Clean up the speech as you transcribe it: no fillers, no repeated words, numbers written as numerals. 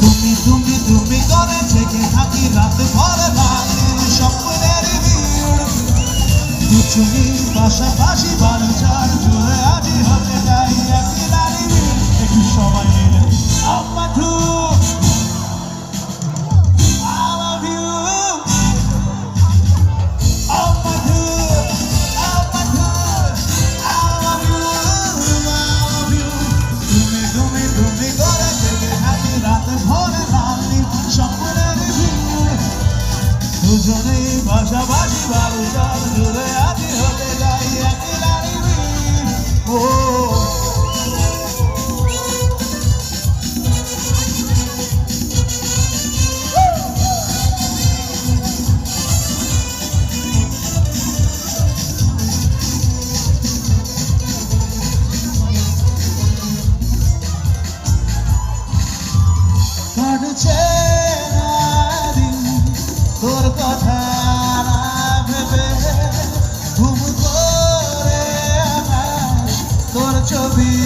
তুমি করে থেকে থাকি রাত ভরে ভাঙের স্বপ্নের ভিড় দুজনই পাশাপাশি বালুচার জুড়ে আজি হতে যাই একই নারী ভিড় একটু সময় নিলে আমাধু দুজনেই পাশাপাশি বালুচার জুড়ে আজি হতে যাই একই নারী ভিড় ও কাটছে তোর কথা না ভেবে ঘুম করে তোর ছবি